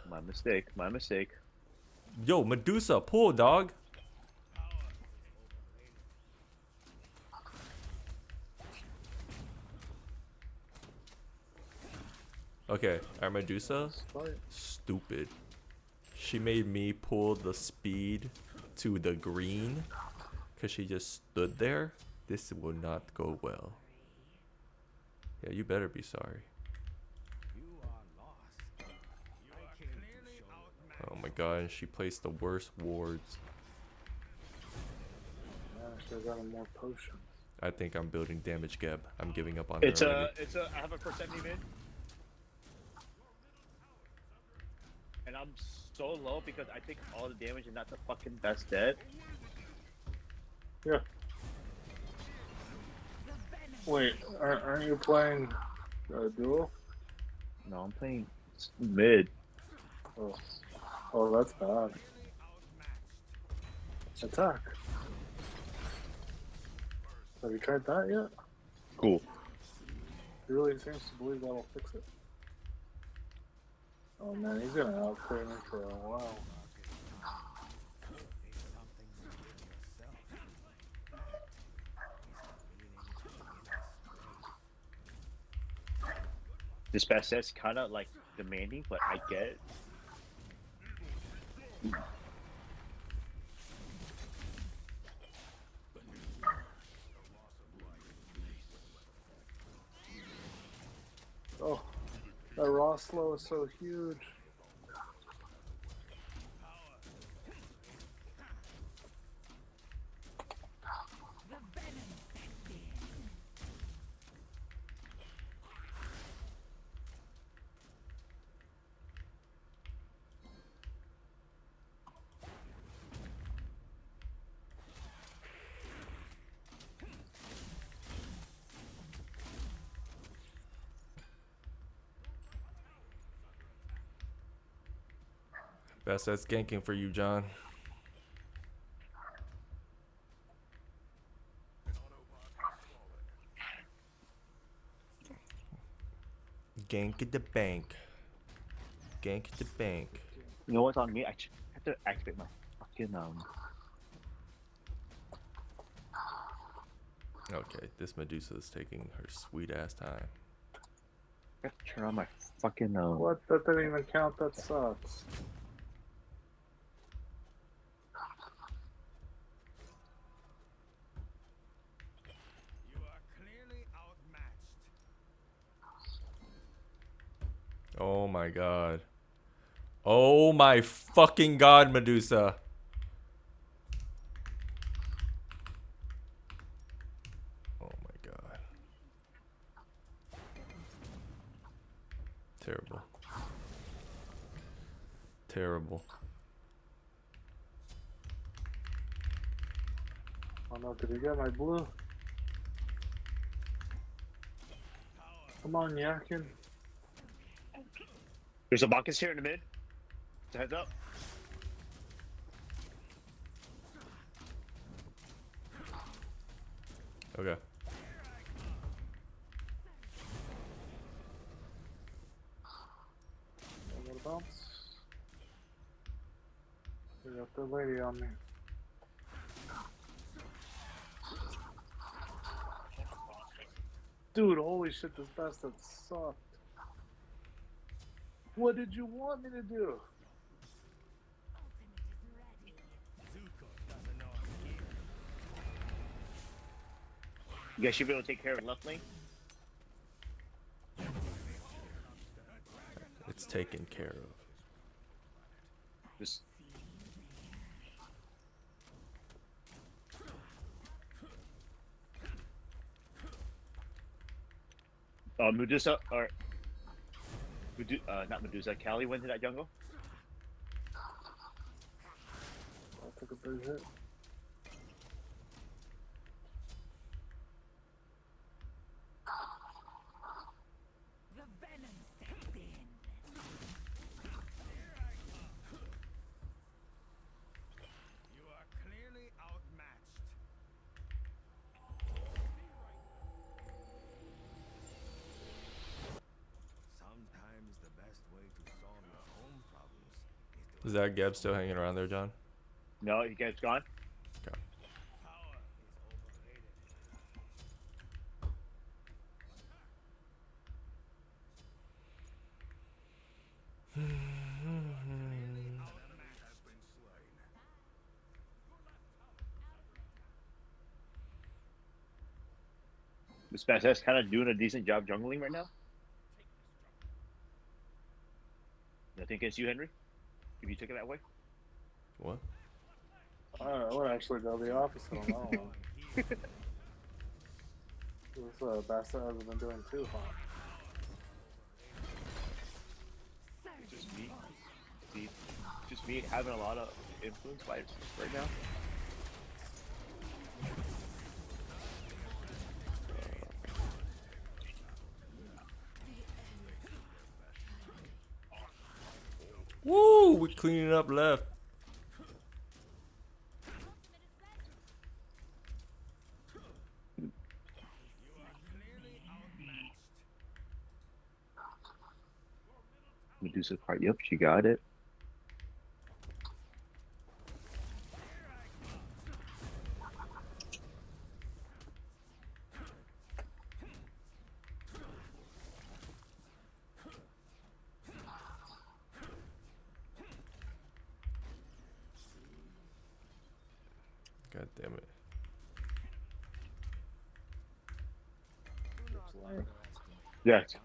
My mistake. My mistake. Yo, Medusa, pull, dog. Okay, our Medusa, stupid. She made me pull the speed to the green because she just stood there. This will not go well. Yeah, you better be sorry. Oh my god, and she placed the worst wards. Yeah, I should have gotten more potions. I think I'm building damage gap. I'm giving up on her already. I have a percent mid. And I'm so low because I take all the damage and not the fucking best dead. Yeah. Wait, aren't you playing duel? No, I'm playing mid. Oh, that's bad. Attack. Have you tried that yet? Cool. He really seems to believe that'll fix it. Oh man, he's gonna outplay me for a while. This best set's kind of like demanding, but I get it. Oh, that raw slow is so huge. Best that's ganking for you, John. Gank at the bank. Gank at the bank. You know what's on me? I have to activate my fucking Okay, this Medusa is taking her sweet ass time. I have to turn on my fucking What? That didn't even count. That sucks. Oh my god. Oh my fucking god, Medusa. Oh my god. Terrible. Terrible. Oh no, did you get my blue? Come on, Yakin. There's a bacchus here in the mid. Heads up. Okay. I'm gonna bounce. We got the lady on me. Dude, holy shit, this bastard sucked. What did you want me to do? You guys should be able to take care of left lane. It's taken care of. Just Medusa or not Medusa. Callie went to that jungle. I took a big hit. Sometimes the best way to solve your own problem Is that Geb still hanging around there, John? No, you guys gone? Okay. This Bacchus kind of doing a decent job jungling right now. Nothing against you, Henry. If you took it that way. What? I would actually go the opposite on that one. This Basta hasn't been doing too hot. Just me. See, just me having a lot of influence by right now. Woo! We're cleaning up left. Medusa part. Yep, she got it. God damn it. Yes.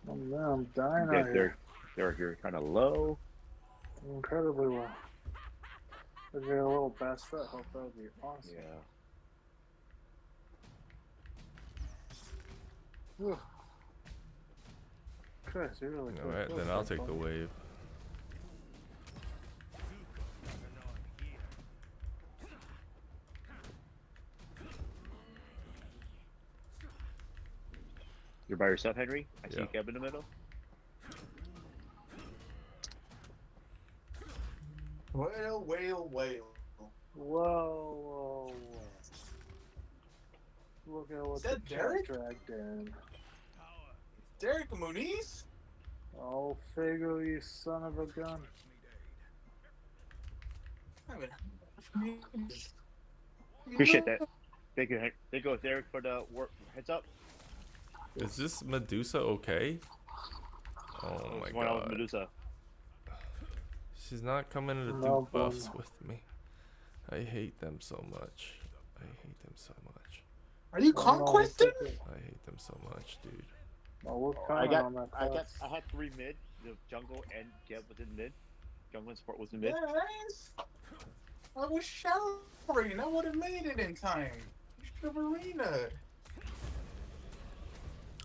Oh man, I'm dying Yeah, out here. they're kind of low. Incredibly well. If you get a little Basta, I hope that would be awesome. Yeah. Whew. Chris, you're really cool. Alright, then I'll take the wave. You're by yourself, Henry. I see Yeah. Kev in the middle. Whale, whale, whale. Whoa, whoa, whoa. Look at what Is the that chat Derek? dragged in. Derek Muniz? Oh, Fago, you son of a gun. I mean, Appreciate that. Thank you, thank you, Derek, for the work. Heads up. Is this Medusa okay? Oh my What's going on with god. Medusa? She's not coming to do No, buffs bum. with me. I hate them so much. I hate them so much. are you Oh, no, conquesting? it's okay. I hate them so much, dude. Oh, we're I coming on that class. I had 3 mid. The jungle and Kev was in mid. Jungle and support was in mid. Yes. I was showering. I would have made it in time. You should have arena.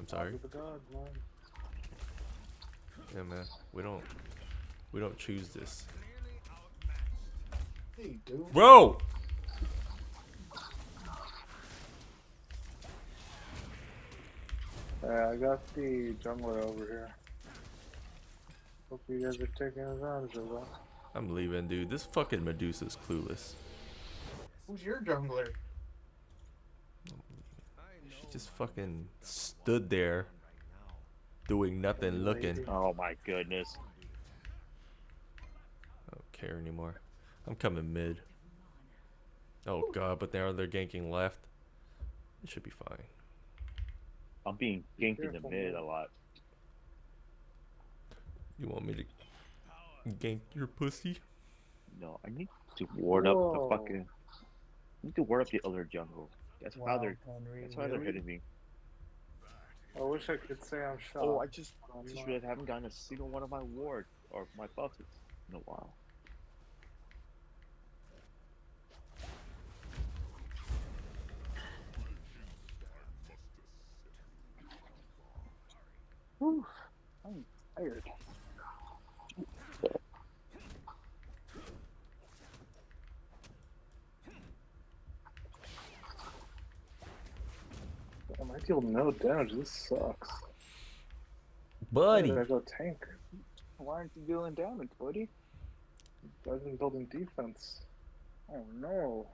I'm sorry. Look at the dog, man. Yeah, man. We don't choose this. Hey, dude. Bro! I got the jungler over here. Hope you guys are taking advantage of that. I'm leaving, dude. This fucking Medusa's clueless. Who's your jungler? She just fucking stood there doing nothing, looking. Oh my goodness. I don't care anymore. I'm coming mid. Oh god, but now they're ganking left. It should be fine. I'm being ganked in the careful, mid man. a lot. You want me to gank your pussy? No, I need to ward up the Whoa. fucking. I need to ward up the other jungle. That's why they're. That's why they're hitting me. I wish I could say I'm shocked. Oh, I just I'm not. realized I haven't gotten a single one of my ward or my buffs in a while. Whew, I'm tired. Damn, I deal no damage. This sucks. Buddy! Why did I go tank? Why aren't you dealing damage, buddy? I've been building defense. Oh no.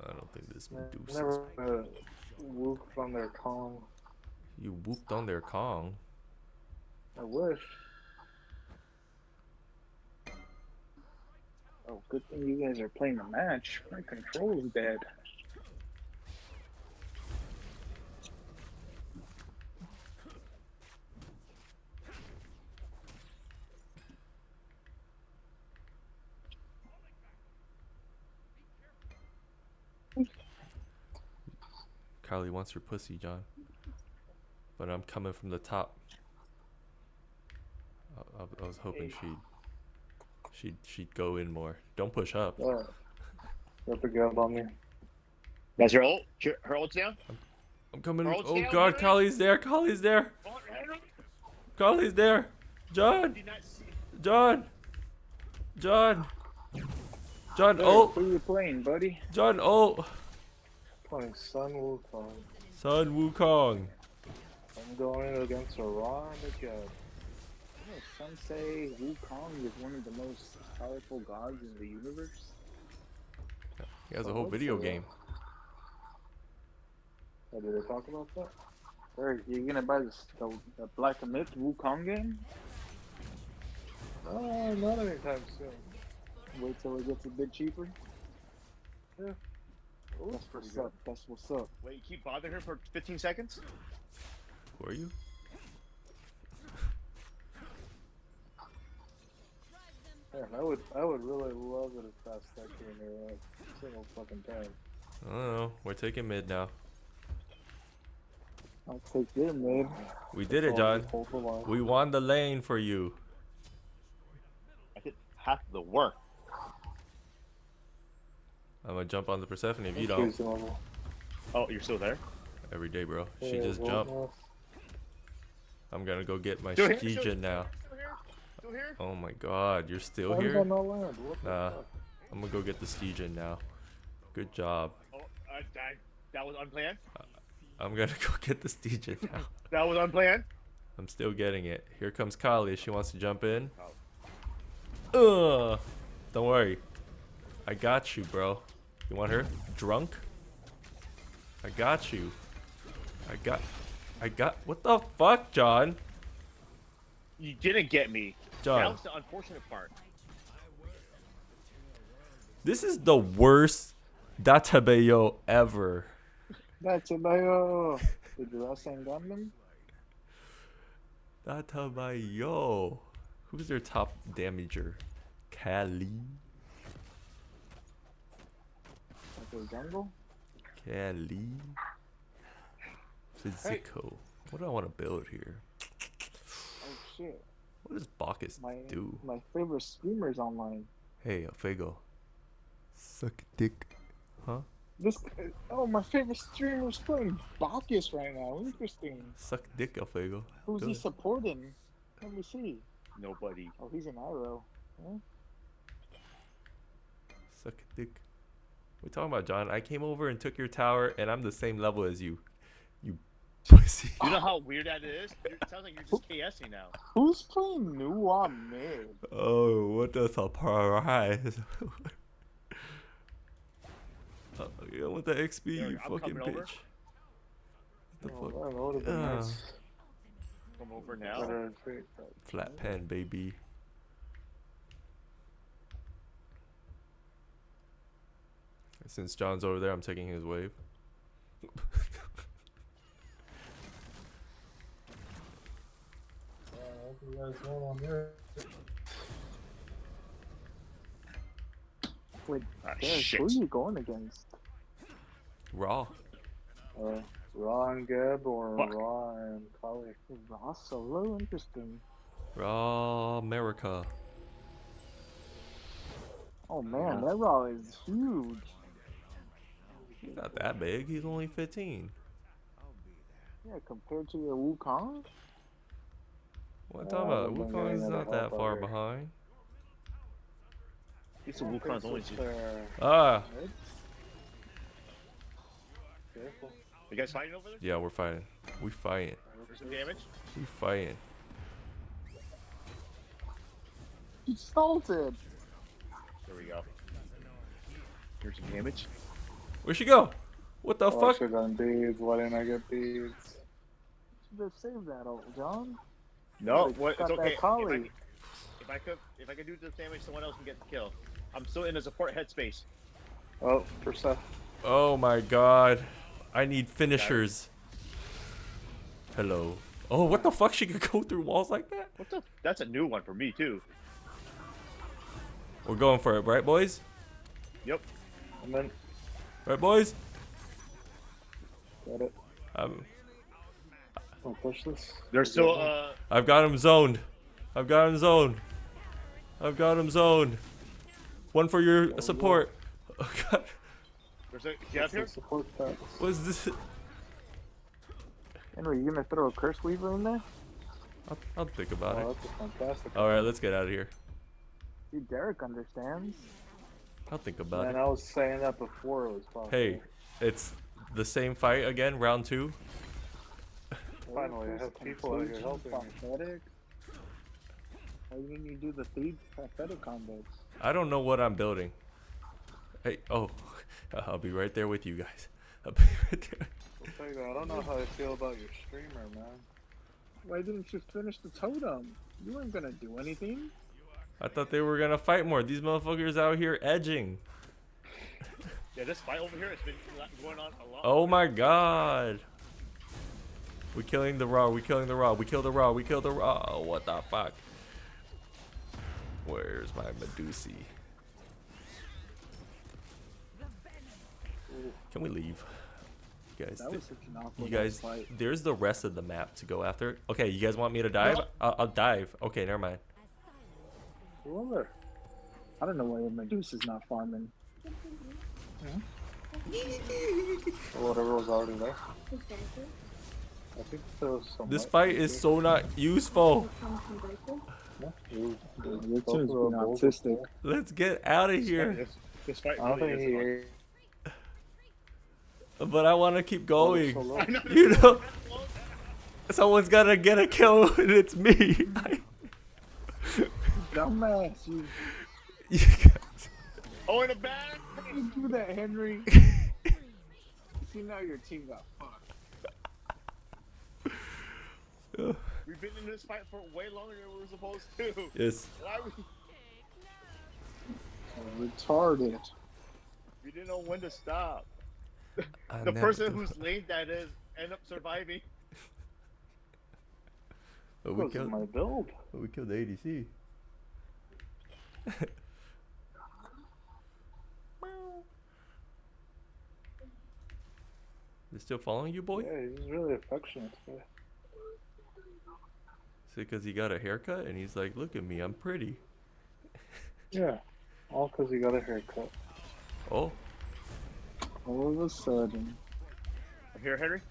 I don't think this Man, Medusa's... never Wook from their column. You whooped on their Kong. I wish. Oh, good thing you guys are playing a match. My control's dead. Carly wants your pussy, John. But I'm coming from the top. I was hoping she'd go in more. Don't push up. Got the gun on me. That's her ult. Her ult's down. I'm coming. Her ult's Oh down, God, Henry. Carly's there. Carly's there. Carly's there. John. Did not see. John. John. John. Hey, Oh. who you playing, buddy? John. Oh. Playing Sun Wukong. Sun Wukong. I'm going against a Raw and a Judge. Some say Wukong is one of the most powerful gods in the universe. He has a whole video game. Oh, did they talk about that? Or you gonna buy the Black Myth Wukong game? No, not anytime soon. Wait till it gets a bit cheaper. Yeah. That's what's up. That's what's up. Wait, you keep bothering her for 15 seconds? Who are you? Yeah, I would really love it if fast that came here single fucking time. I don't know. We're taking mid now. I'll take your mid. We did it, John. Hold the line. We won the lane for you. I did half the work. I'm gonna jump on the Persephone if you Excuse don't. the level. Oh, you're still there? Every day, bro. She Yeah, just well, jumped. well, I'm gonna go get my Still here? Stygian now. Still here? Still here? Oh my God, you're still How did I here? not land? What the Nah. fuck? I'm gonna go get the Stygian now. Good job. Oh, that was unplanned? I'm gonna go get the Stygian now. That was unplanned? I'm still getting it. Here comes Kali. She wants to jump in. Oh. Don't worry. I got you, bro. You want her? Drunk? I got you. I got. What the fuck, John? You didn't get me. That John, was the unfortunate part. this is the worst Databayo ever. That's about Did you last time Gundam? Databayo. Who's their top damager? Kali. Like a jungle? Kali. Physico. What do I want to build here? Oh shit. What does Bacchus do? My favorite streamer's online. Hey, Alfego. Suck dick. Huh? My favorite streamer's playing Bacchus right now. Interesting. Suck dick, Alfego. Who's Do he it. supporting? Let me see. Nobody. Oh, he's an arrow. Huh? Suck dick. What are you talking about, John? I came over and took your tower, and I'm the same level as you. You pussy. You know how weird that is? It sounds like you're just KSing now. Who's playing new on mid? Oh, what a surprise. Yeah, with the XP, you Derek, I'm fucking coming bitch. over. The Oh, fuck? that would have been nice. Come over now. Better take that. Flat pen, baby. Since John's over there, I'm taking his wave. I hope you guys know I'm here. Wait, Ah, Derek, shit. who are you going against? Raw. Raw and Geb or Fuck. Raw and Kali? Raw solo? Interesting. Raw America. Oh man, that Raw is huge. He's not that big. He's only 15. Yeah, compared to your Wukong? What I'm talking about? I've been Wukong is getting not that that help far out here. behind. This is Wukong's only two. Ah, Careful. You guys fighting over there? yeah, we're fighting. We fighting. There's some damage? We fighting. He salted. There we go. Here's some damage. Where'd she go? What the Oh, I fuck? should've done beads. Why didn't I get beads? should have saved that, old John. No, Like, what? got It's that okay. collie. If I could do the damage, someone else can get the kill. I'm still in the support headspace. Oh, for Seth. Oh my god. I need finishers. Hello. Oh, what the fuck? She could go through walls like that? What the? That's a new one for me too. We're going for it, right, boys? Yep. And then Right, boys? got it. Um, I'll push this. There's still I've got him zoned. I've got him zoned. I've got him zoned. One for your support. Oh god. there's a get here. Support packs. What is this? Henry, you gonna throw a curse weaver in there? I'll think about Oh, it. that's a fantastic. Alright, let's get out of here. Dude, Derek understands. I'll think about Man, it. I was saying that before it was possible. Hey, it's the same fight again, round 2. Finally, I have people out here helping me. Pathetic. Why didn't you do the 3 pathetic combos? I don't know what I'm building. Hey, oh, I'll be right there with you guys. I'll be right there. I'll tell you that, I don't know how I feel about your streamer, man. Why didn't you finish the totem? You weren't gonna do anything. I thought they were gonna fight more. These motherfuckers out here edging. Yeah, this fight over here has been going on a lot. Oh my god. We killing the raw, we killing the raw, we kill the raw, we kill the raw. Oh, what the fuck? Where's my Medusi? Can we leave? You guys, That was such an awkward you guys, fight. there's the rest of the map to go after. Okay, you guys want me to dive? I'll dive. Okay, never mind. Whoever. I don't know why Medusa's not farming. Or whatever was already there. I think there was some. This fight is so not useful. Your team's being autistic. Let's get out of here. This fight I don't really think he is ate. But I want to keep going. So low. fun. You know, someone's gotta get a kill, and it's me. Dumbass, you You guys- Oh, in the back! do that, Henry. See, now your team got fucked. We've been in this fight for way longer than we were supposed to. Yes. Why Retarded. we didn't know when to stop. I The never person do- whose lane that is end up surviving. But we This is killed. my build. We killed the ADC. They're still following you, boy? Yeah, he's really affectionate. Yeah. Is it because he got a haircut and he's like, look at me, I'm pretty. Yeah. All because he got a haircut. Oh, All of a sudden. Here, Henry.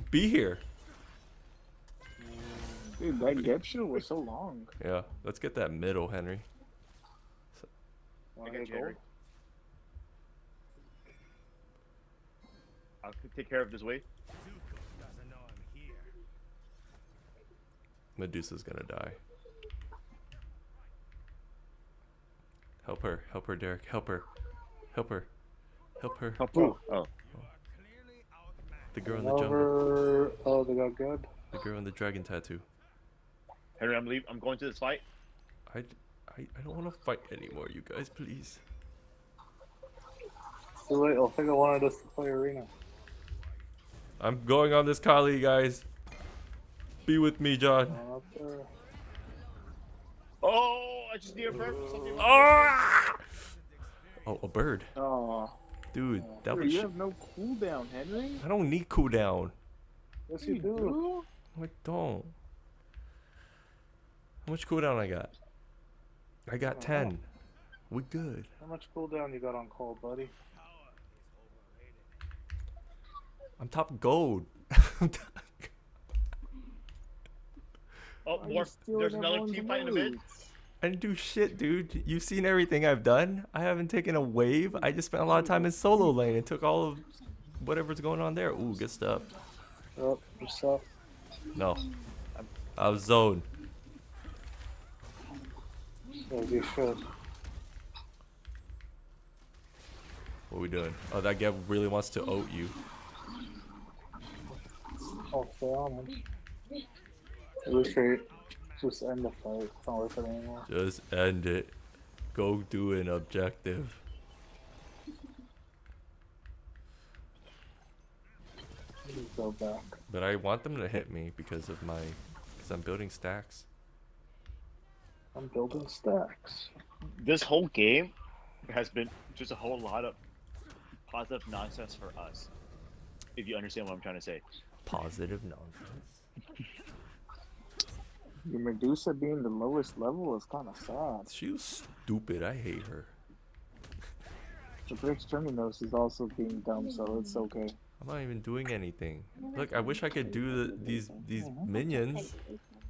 be here. Dude, that get shit was so long. Yeah, let's get that middle, Henry. Wanna I got hit you, Henry. gold? I'll take care of this wave. Medusa's gonna die. Help her, Derek, help her. Help her. Help her. Oh. Oh. The girl in the jungle. Over. Oh, they got good. The girl in the dragon tattoo. Henry, I'm going to this fight. I don't want to fight anymore, you guys, please. Too late. I think I wanted us to play arena. I'm going on this Kali, guys. Be with me, John. Up there. Oh, I just need a bird for something. Oh, a bird. Oh, Dude, that dude, was you have no cooldown, Henry. I don't need cooldown. Yes, you do. I don't. How much cooldown I got? I got 10. We good. How much cooldown you got on call, buddy? I'm top gold. Oh, Why are you more. stealing There's another everyone's team fight in a bit. moods? I didn't do shit, dude. You've seen everything I've done. I haven't taken a wave. I just spent a lot of time in solo lane and took all of whatever's going on there. Ooh, good stuff. Oh, yourself. No. I was zoned. As you should. What are we doing? Oh, that guy really wants to oat you. I'll stay on him. Illustrate. Just end the fight. It's not worth it anymore. Just end it. Go do an objective. Just go back. But I want them to hit me because I'm building stacks. I'm building stacks. This whole game has been just a whole lot of positive nonsense for us. If you understand what I'm trying to say. Positive nonsense. Your Medusa being the lowest level is kind of sad. She was stupid. I hate her. The Brix Terminus is also being dumb, so it's okay. I'm not even doing anything. Look, I wish I could do these minions,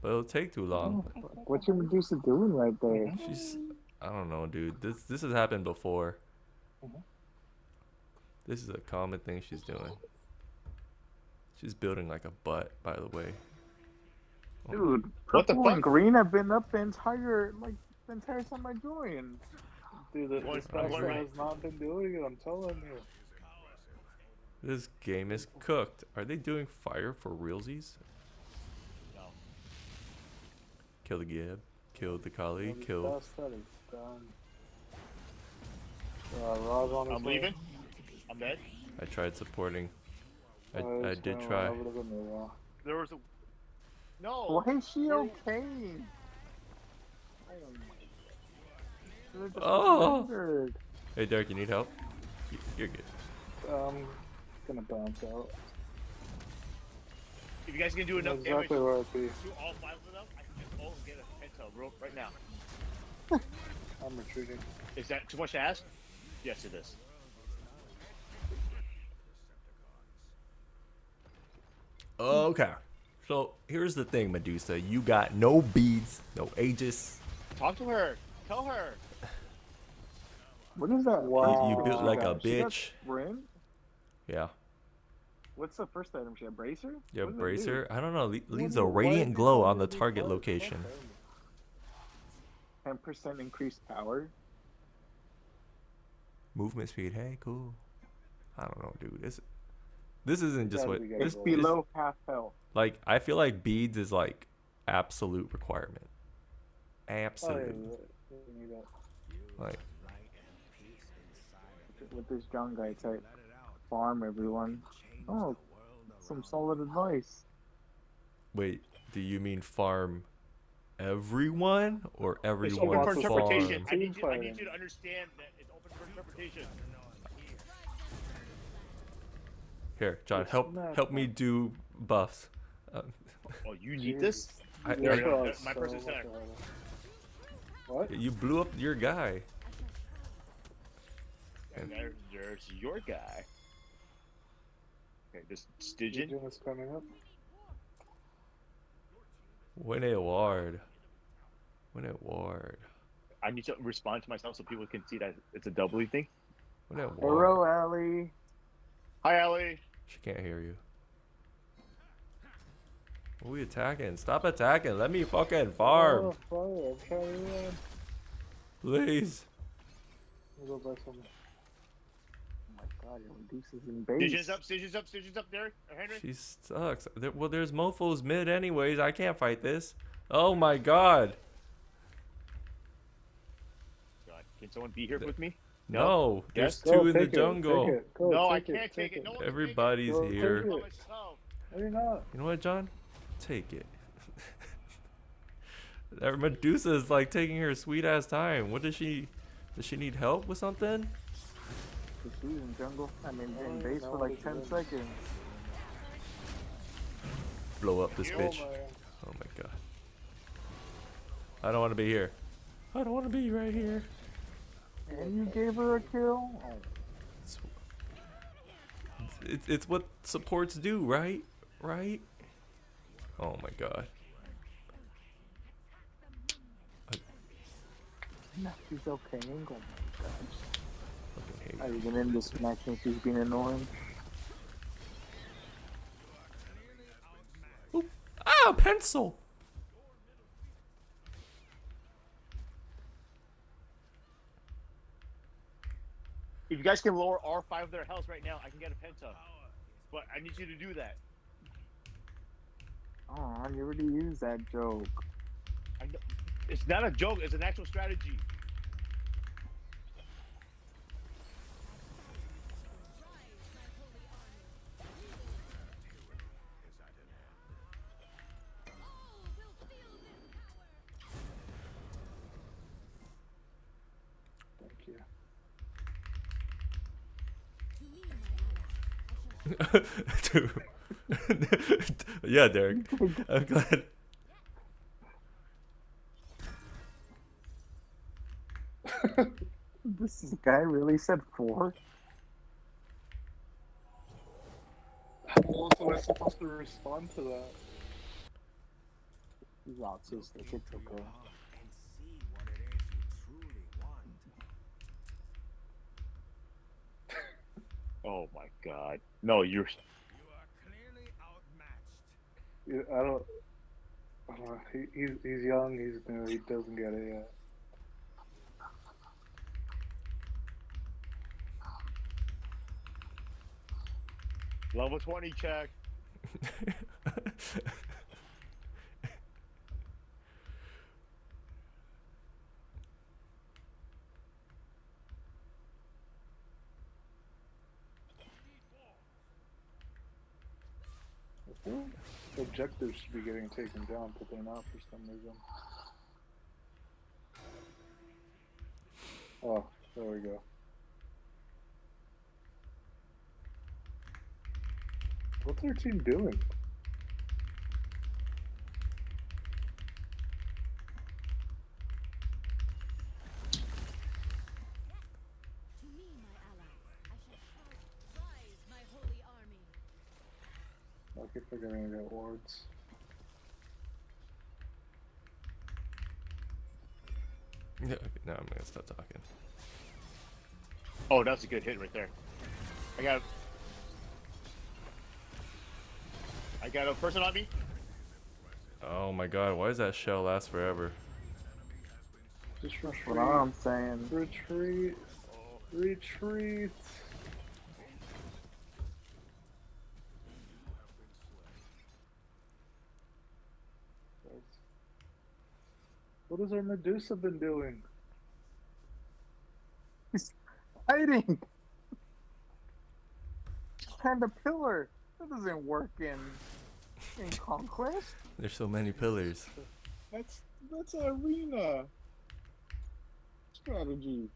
but it'll take too long. What's your Medusa doing right there? She's, I don't know, dude. This has happened before. This is a common thing she's doing. She's building like a butt, by the way. Dude, What the purple fuck? and green have been up the entire time I joined. Dude, the One stacks right. has not been doing it. I'm telling you. This game is cooked. Are they doing fire for realsies? No. Kill the Gib. Kill the Kali. The Kill. best that is done. Rod's on his I'm way. leaving. I'm dead. I tried supporting. I It's did going try. over to the mirror. There was a. No. Why is she okay? Oh! Oh! Hey, Derek, you need help? You're good. Gonna bounce out. If you guys can do That's enough damage exactly where I'd be. to all 5 of them, I can just ult and get a penta right now. I'm retreating. Is that too much to ask? Yes, it is. Okay. So here's the thing, Medusa. You got no beads, no Aegis. Talk to her. Tell her. What is that? Wow. You built like a She got bitch. sprint? Yeah. What's the first item she had? Bracer? Your What does it bracer. I don't know. Leaves Why a did radiant you glow tell on me the to target fight? location. do? 10% increased power. Movement speed. Hey, cool. I don't know, dude. This isn't just Gotta what be good. It's It's below half health. like. I feel like beads is like absolute requirement. Oh, yeah, Absolute. you need that. Like With this John guy type. Farm everyone. Oh, some solid advice. wait. Do you mean farm everyone or It's everyone open for interpretation. farm? I need you to understand that it's open for interpretation. Here, John, It's help not me do buffs. Oh, you need this? I, There I- we go. Yes, My so person's what center. the hell? What? you blew up your guy. And there's your guy. Okay, this Stygian. Legion is coming up. Win a award. Win a award. I need to respond to myself so people can see that it's a doubly thing. Win a award. Hello, Allie. Hi, Ellie. She can't hear you. What are we attacking? Stop attacking. Let me fucking farm. Oh, fire. I'm trying to run. Please. We'll go buy some. Oh my god, your Medusa's in base. Stygian's up there. Henry. She sucks. Well, there's mofos mid anyways. I can't fight this. Oh my god. God, can someone be here with me? No. There's Yes? two in the take it, jungle. Take it. Go, No, I take it, can't take it. No one can Everybody's Go, here. take take it. it. Myself. No, you're not. You know what, John? Take it. That Medusa is like taking her sweet ass time. What does she need help with something? She's in jungle. I mean, in Oh, base no, for like it's 10 good. seconds. Blow up this Yo, bitch. Oh my god. I don't want to be here. I don't want to be right here. And you gave her a kill? Oh. It's what supports do, right? Right? Oh my god. No, she's okay. Oh my gosh. Fucking hate Are you gonna end this match since she's being annoying? it. Ah, pencil! If you guys can lower R5 of their health right now, I can get a penta. But I need you to do that. Oh, you already used that joke. I know. It's not a joke. It's an actual strategy. Thank you. Dude. Yeah, Derek. I'm glad. This guy really said 4? How else am I supposed to respond to that? He's autistic. It's okay. Oh my god. No, you're. Yeah, I don't know. He's young. He's new. He doesn't get it yet. Level 20 check. I feel like objectives should be getting taken down, but they're not for some reason. Oh, there we go. What's our team doing? I keep forgetting to get wards. Yeah, okay, now I'm gonna stop talking. Oh, that's a good hit right there. I got a person on me. Oh my god, why does that shell last forever? Just That's retreat. what I'm saying. Retreat. Retreat. What has our Medusa been doing? He's hiding behind a pillar. That doesn't work in Conquest. There's so many pillars. That's arena strategy.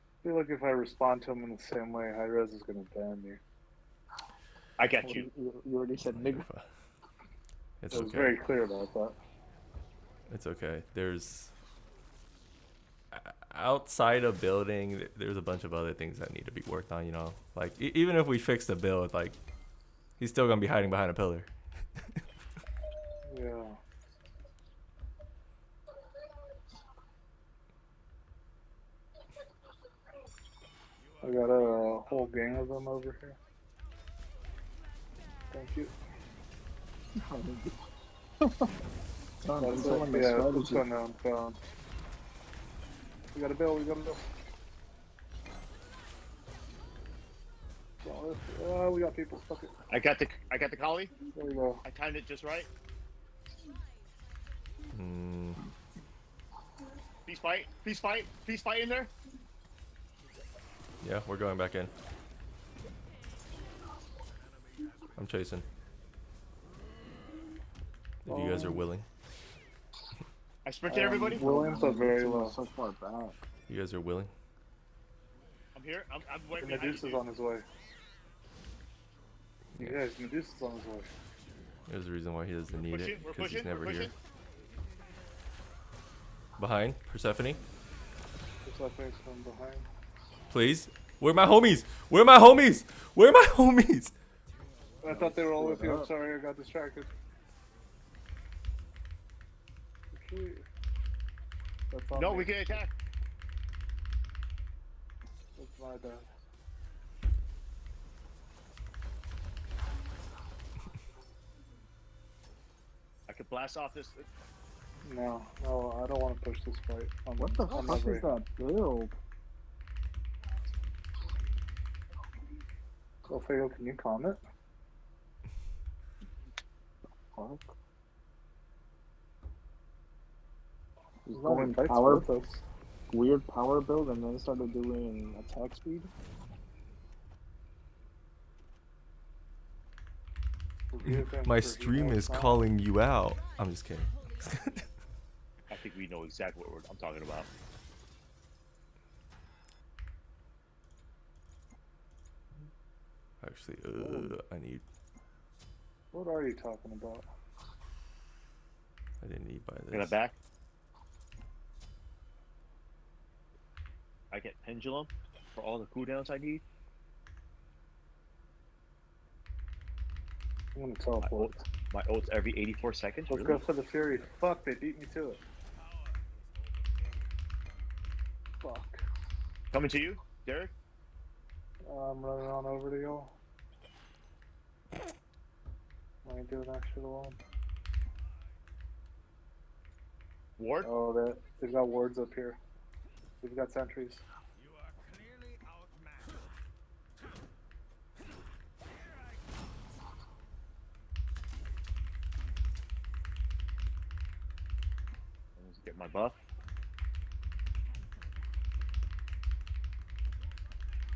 I feel like if I respond to him in the same way, Hi-Res is gonna ban me. I got you. You already said nigga. It's I was okay. very clear about that. It's okay. There's outside of building, there's a bunch of other things that need to be worked on. You know, like even if we fix the build, like he's still gonna be hiding behind a pillar. Yeah. I got a whole gang of them over here. Thank you. That's it. Yeah, it's unknown found. We got a bill, we got a bill. We got people. Fuck it. I got the collie. There we go. I timed it just right. Mm, Peace fight. Peace fight. Peace fight in there. yeah, we're going back in. I'm chasing. If you guys are willing. I sprinted everybody. Williams are very low. So far back. You guys are willing. I'm here. I'm waiting behind Medusa's you. on his way. Yeah, Medusa's on his way. There's a reason why he doesn't need it, We're because he's pushing. never We're here. pushing. Behind, Persephone. Looks like he's from behind. Please. Where are my homies? Where are my homies? Where are my homies? I thought they were all with you. I'm sorry, I got distracted. Retreat. That's on No, me. we can attack. That's my bad. I could blast off this. No, I don't want to push this fight. What the I'm fuck not is that build? Ophelia, can you comment? Fuck. He's He's not going invites power, with us. weird power build, and then started doing attack speed. Forgive him My for he stream knows is not. calling you out. I'm just kidding. I think we know exactly what I'm talking about. Actually, I need. What are you talking about? I didn't need by Get this. it back. I get pendulum for all the cooldowns I need. I'm gonna teleport. My ult's every 84 seconds. Let's Really? go for the Fury. Fuck, they beat me to it. Fuck. Coming to you, Derek. I'm running on over to y'all. I ain't doing that shit alone. Ward. Oh, they've got wards up here. They've got sentries. Let's get my buff.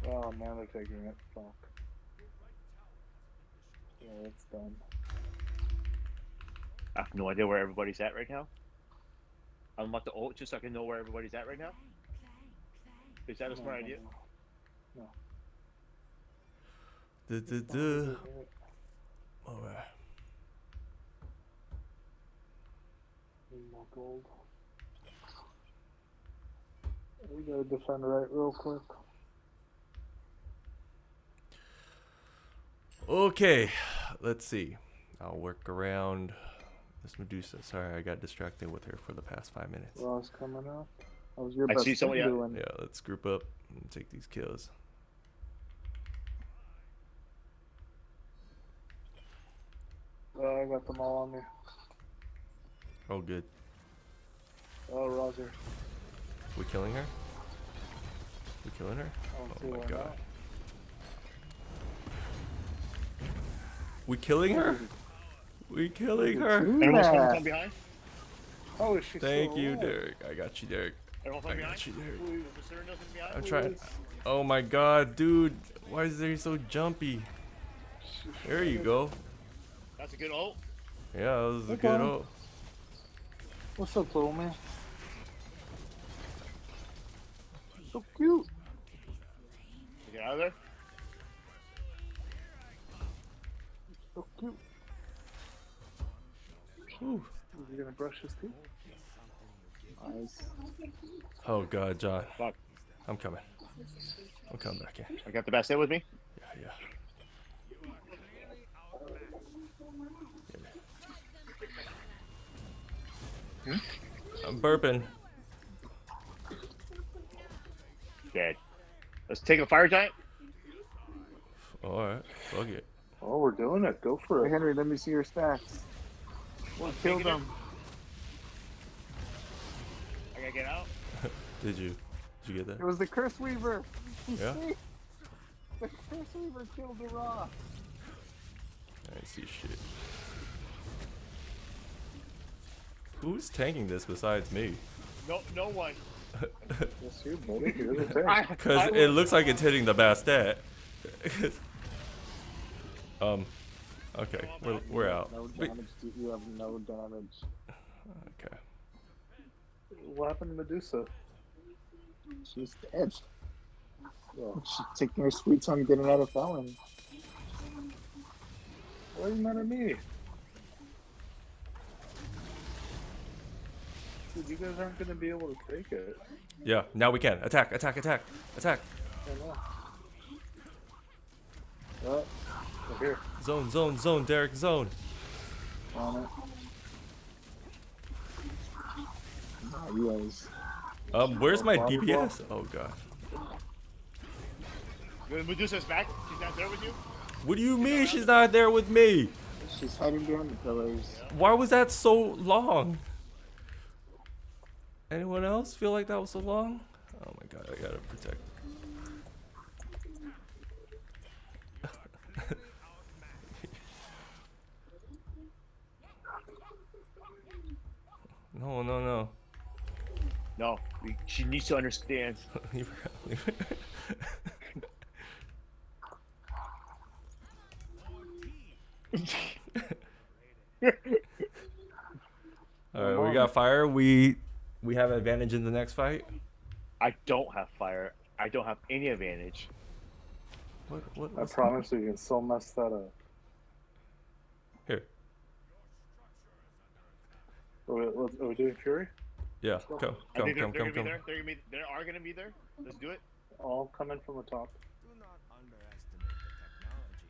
Oh man, they're taking it. Fuck. Yeah, it's done. I have no idea where everybody's at right now. I'm about to ult just so I can know where everybody's at right now. Is that a smart idea? No. Alright. Need more gold. We gotta defend right real quick. Okay, let's see. I'll work around this Medusa. Sorry, I got distracted with her for the past 5 minutes. Ross coming up. How's your I best see somebody friend out- doing? Yeah, let's group up and take these kills. I got them all on me. Oh, good. Oh, Roger. We killing her? We killing her? I don't see Oh my why god. not. We killing her? We killing her? Everyone's coming from behind. Oh, is she Thank still you, alive? Derek. I got you, Derek. Everyone I from got behind. you, Derek. The Serendo's from behind. I'm trying. Oh my god, dude. Why is he so jumpy? There you go. That's a good ult. Yeah, that was a Okay. good ult. What's up, little man? So cute. Get out of there. So cute. Whew. Is he gonna brush his teeth? Nice. Oh god, John. Fuck. I'm coming. I'm coming back in. I got the best hit with me. Yeah, yeah. I'm burping. Dead. Let's take a fire giant. Alright, fuck it. Oh, we're doing it. Go for Hey, it. Henry, let me see your stats. We'll kill taking it. them. I gotta get out. Did you get It that? was the Curse Weaver. You Yeah? see? The Curse Weaver killed the Raw. I didn't see shit. Who's tanking this besides me? No one. Yes, you, buddy. You're the tank. Because it looks like it's hitting the Bastet. Okay, we're out. No Wait, damage. You have no damage. okay. What happened to Medusa? She's dead. Yeah. She's taking her sweet time getting out of Felon. Why are you mad at me? Dude, you guys aren't gonna be able to take it. Yeah, now we can. Attack, attack, attack, attack. I know. Oh, we're here. Zone, zone, zone, Derek, zone. On it. Nah, you guys. Where's my Blah, blah, DPS? Oh god. Medusa's back. She's not there with you. What do you mean she's not there with me? She's hiding behind the pillars. Why was that so long? Anyone else feel like that was so long? Oh my god, I gotta protect. No, no, no. No, she needs to understand. Alright, we got fire. We have advantage in the next fight. I don't have fire. I don't have any advantage. What I what's promise you can still mess that up. here? Are we doing Fury? Yeah, come. I think they're gonna be there. They are gonna be there. Let's do it. All coming from the top. Do not underestimate the technology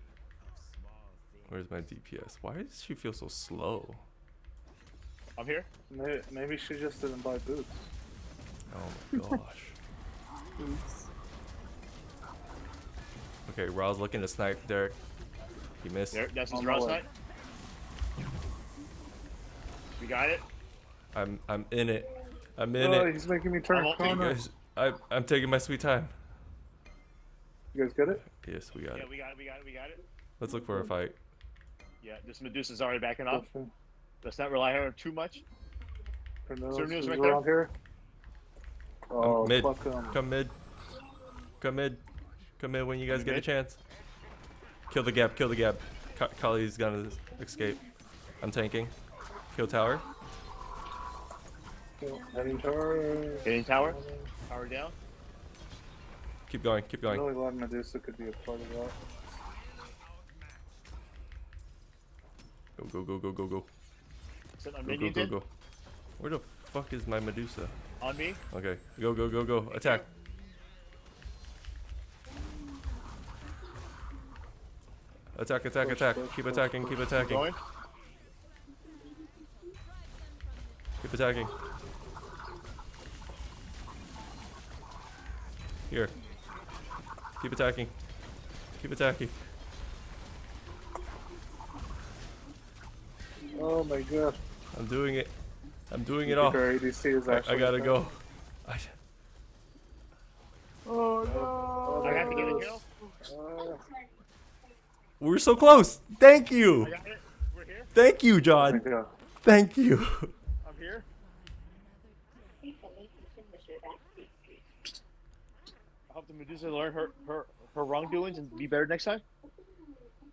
of small things. Where's my DPS? Why does she feel so slow? I'm here. Maybe she just didn't buy boots. Oh my gosh. Okay, Ra's looking to snipe Derek. He missed. There, that's his On route the way. snipe. We got it. I'm in it. I'm in Oh, it. he's making me turn I'm a ulting, You corner. guys, I'm taking my sweet time. You guys get it? Yes, we got Yeah, it. we got it. We got it. We got it. Let's look for a fight. Yeah, this Medusa's already backing off. Okay. Let's not rely on her too much. Fernandez Cerneo's is right around here. Oh, Mid. fuck him. Come mid. Come mid. Come mid when you guys get a chance. Kill the gap. Kill the gap. Kali's gonna escape. I'm tanking. Kill tower. Heading tower. Hitting tower. Tower down. Keep going. Keep I going. really glad Medusa could be a part of that. Go, go, go, go, go, go. Send my Go, go, minions go, in. go. Where the fuck is my Medusa? On me. Okay. Go, go, go, go. Attack. Attack, attack, attack. Keep attacking, keep attacking. Going. Keep attacking. Here. Keep attacking. Keep attacking. Oh my god. I'm doing it. I'm doing it I all. think our ADC is I actually. gotta go. Oh no. I have to get a kill. We're so close. Thank I you. got it. We're here. Thank you, Oh my John. god. Thank you. I'm here. I hope the Medusa learn her wrongdoings and be better next time.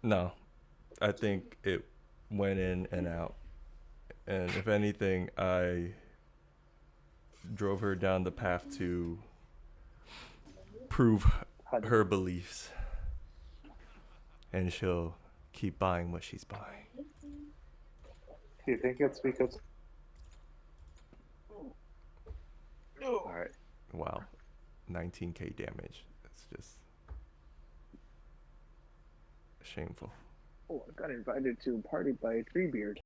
No. I think it went in and out. And if anything, I drove her down the path to prove her beliefs. And she'll keep buying what she's buying. Do you think it's because All right. Wow. 19k damage. That's just shameful. Oh, I got invited to a party by a Treebeard.